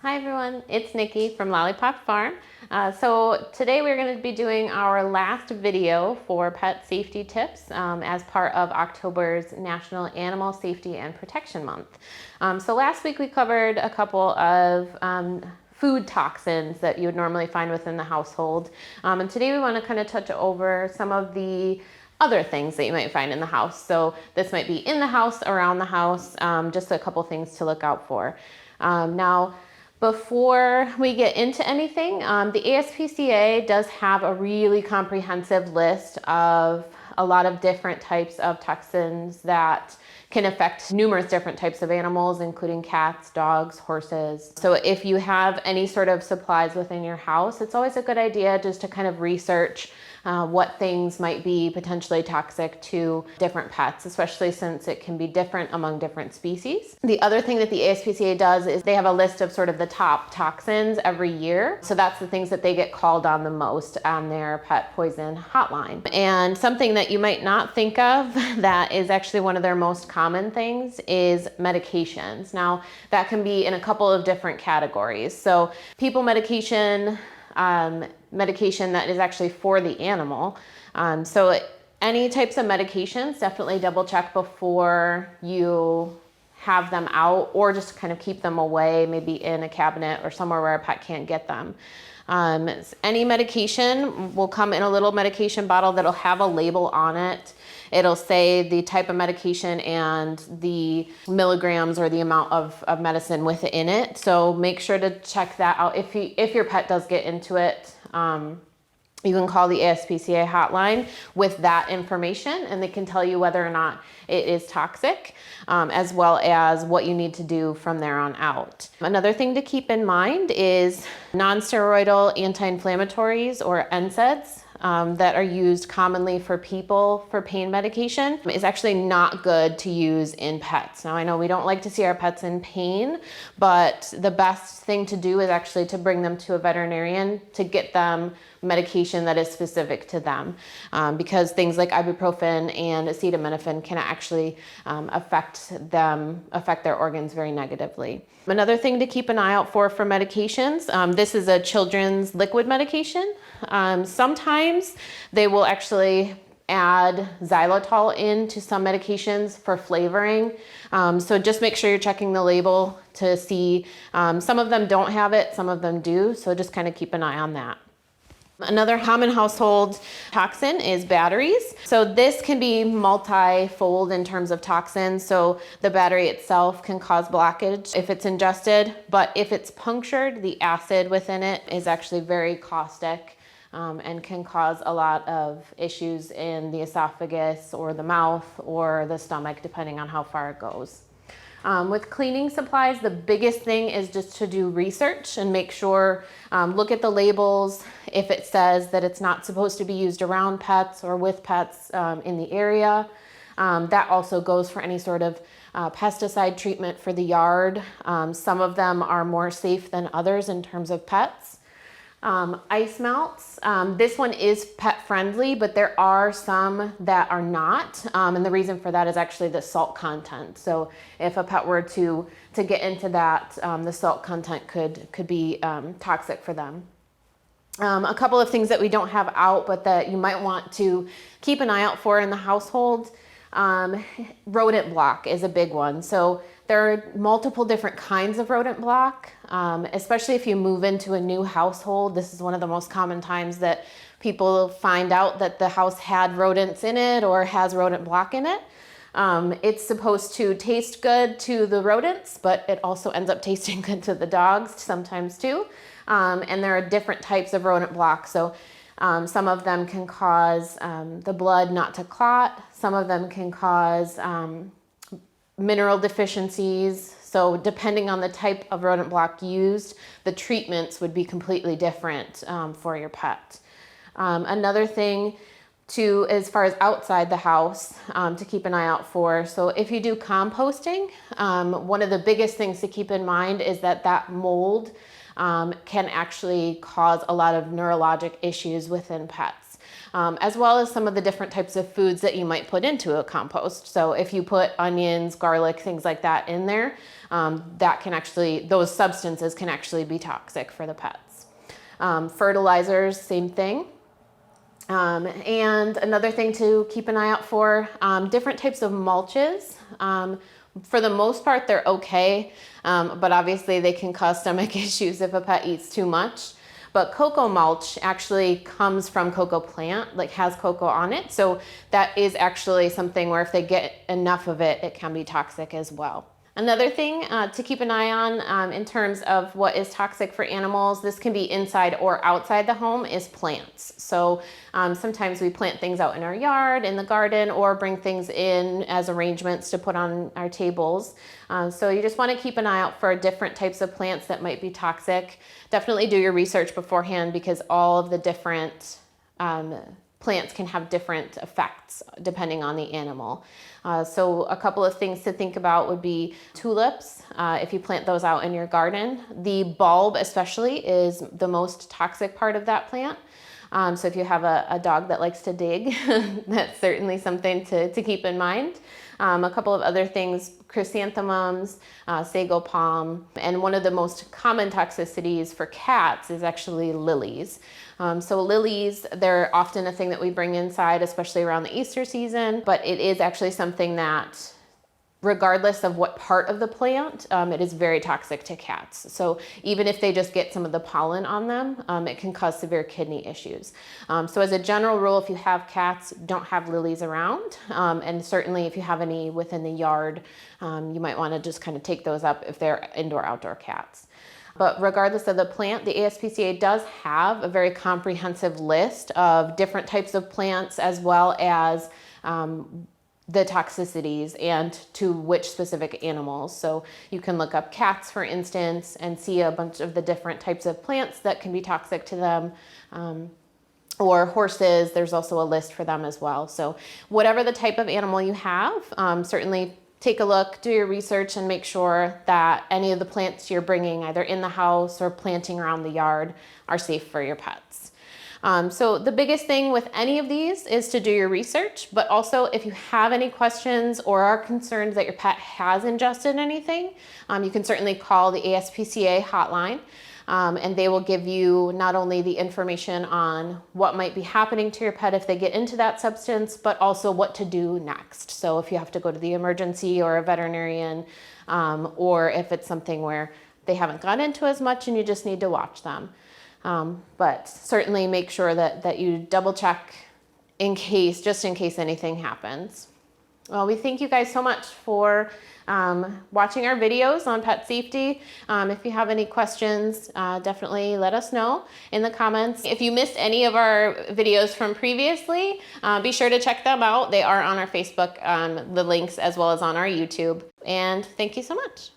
Hi everyone, it's Nikki from Lollipop Farm. So today we're going to be doing our last video for pet safety tips as part of October's National Animal Safety and Protection Month. So last week we covered a couple of food toxins that you would normally find within the household. And today we want to kind of touch over some of the other things that you might find in the house. So this might be in the house, around the house, just a couple things to look out for. Now, before we get into anything, the ASPCA does have a really comprehensive list of a lot of different types of toxins that can affect numerous different types of animals, including cats, dogs, horses. So if you have any sort of supplies within your house, it's always a good idea just to kind of research what things might be potentially toxic to different pets, especially since it can be different among different species. The other thing that the ASPCA does is they have a list of sort of the top toxins every year. So that's the things that they get called on the most on their pet poison hotline. And something that you might not think of that is actually one of their most common things is medications. Now, that can be in a couple of different categories. So people medication, medication that is actually for the animal. So any types of medications, definitely double check before you have them out, or just kind of keep them away, maybe in a cabinet or somewhere where a pet can't get them. Any medication will come in a little medication bottle that'll have a label on it. It'll say the type of medication and the milligrams or the amount of medicine within it. So make sure to check that out. If your pet does get into it, you can call the ASPCA hotline with that information, and they can tell you whether or not it is toxic, as well as what you need to do from there on out. Another thing to keep in mind is non-steroidal anti-inflammatories, or NSAIDs, that are used commonly for people for pain medication is actually not good to use in pets. Now, I know we don't like to see our pets in pain, but the best thing to do is actually to bring them to a veterinarian to get them medication that is specific to them, because things like ibuprofen and acetaminophen can actually affect their organs very negatively. Another thing to keep an eye out for medications, this is a children's liquid medication. Sometimes they will actually add xylitol into some medications for flavoring. So just make sure you're checking the label to see. Some of them don't have it, some of them do. So just kind of keep an eye on that. Another common household toxin is batteries. So this can be multi-fold in terms of toxins. So the battery itself can cause blockage if it's ingested, but if it's punctured, the acid within it is actually very caustic and can cause a lot of issues in the esophagus or the mouth or the stomach, depending on how far it goes. With cleaning supplies, the biggest thing is just to do research and make sure, look at the labels. If it says that it's not supposed to be used around pets or with pets in the area, that also goes for any sort of pesticide treatment for the yard. Some of them are more safe than others in terms of pets. Ice melts. This one is pet friendly, but there are some that are not. And the reason for that is actually the salt content. So if a pet were to get into that, the salt content could be toxic for them. A couple of things that we don't have out, but that you might want to keep an eye out for in the household. Rodent block is a big one. So there are multiple different kinds of rodent block, especially if you move into a new household. This is one of the most common times that people find out that the house had rodents in it or has rodent block in it. It's supposed to taste good to the rodents, but it also ends up tasting good to the dogs sometimes too. And there are different types of rodent block. So some of them can cause the blood not to clot. Some of them can cause mineral deficiencies. So depending on the type of rodent block used, the treatments would be completely different for your pet. Another thing to, as far as outside the house, to keep an eye out for. So if you do composting, one of the biggest things to keep in mind is that mold can actually cause a lot of neurologic issues within pets. as well as some of the different types of foods that you might put into a compost. So if you put onions, garlic, things like that in there, that can actually, those substances can actually be toxic for the pets. Fertilizers, same thing. And another thing to keep an eye out for, different types of mulches. For the most part, they're okay, but obviously they can cause stomach issues if a pet eats too much. But cocoa mulch actually comes from cocoa plant, like has cocoa on it. So that is actually something where if they get enough of it, it can be toxic as well. Another thing to keep an eye on in terms of what is toxic for animals, this can be inside or outside the home, is plants. So sometimes we plant things out in our yard, in the garden, or bring things in as arrangements to put on our tables. So you just want to keep an eye out for different types of plants that might be toxic. Definitely do your research beforehand, because all of the different plants can have different effects depending on the animal. So a couple of things to think about would be tulips. If you plant those out in your garden, the bulb especially is the most toxic part of that plant. So if you have a dog that likes to dig, that's certainly something to keep in mind. A couple of other things, chrysanthemums, sago palm, and one of the most common toxicities for cats is actually lilies. So lilies, they're often a thing that we bring inside, especially around the Easter season, but it is actually something that, regardless of what part of the plant, it is very toxic to cats. So even if they just get some of the pollen on them, it can cause severe kidney issues. So as a general rule, if you have cats, don't have lilies around. And certainly if you have any within the yard, you might want to just kind of take those up if they're indoor-outdoor cats. But regardless of the plant, the ASPCA does have a very comprehensive list of different types of plants, as well as the toxicities and to which specific animals. So you can look up cats, for instance, and see a bunch of the different types of plants that can be toxic to them. Or horses, there's also a list for them as well. So whatever the type of animal you have, certainly take a look, do your research, and make sure that any of the plants you're bringing either in the house or planting around the yard are safe for your pets. So the biggest thing with any of these is to do your research, but also if you have any questions or are concerned that your pet has ingested anything, you can certainly call the ASPCA hotline. And they will give you not only the information on what might be happening to your pet if they get into that substance, but also what to do next. So if you have to go to the emergency or a veterinarian, or if it's something where they haven't gone into as much and you just need to watch them. But certainly make sure that you double check just in case anything happens. Well, we thank you guys so much for watching our videos on pet safety. If you have any questions, definitely let us know in the comments. If you missed any of our videos from previously, be sure to check them out. They are on our Facebook, the links, as well as on our YouTube. And thank you so much.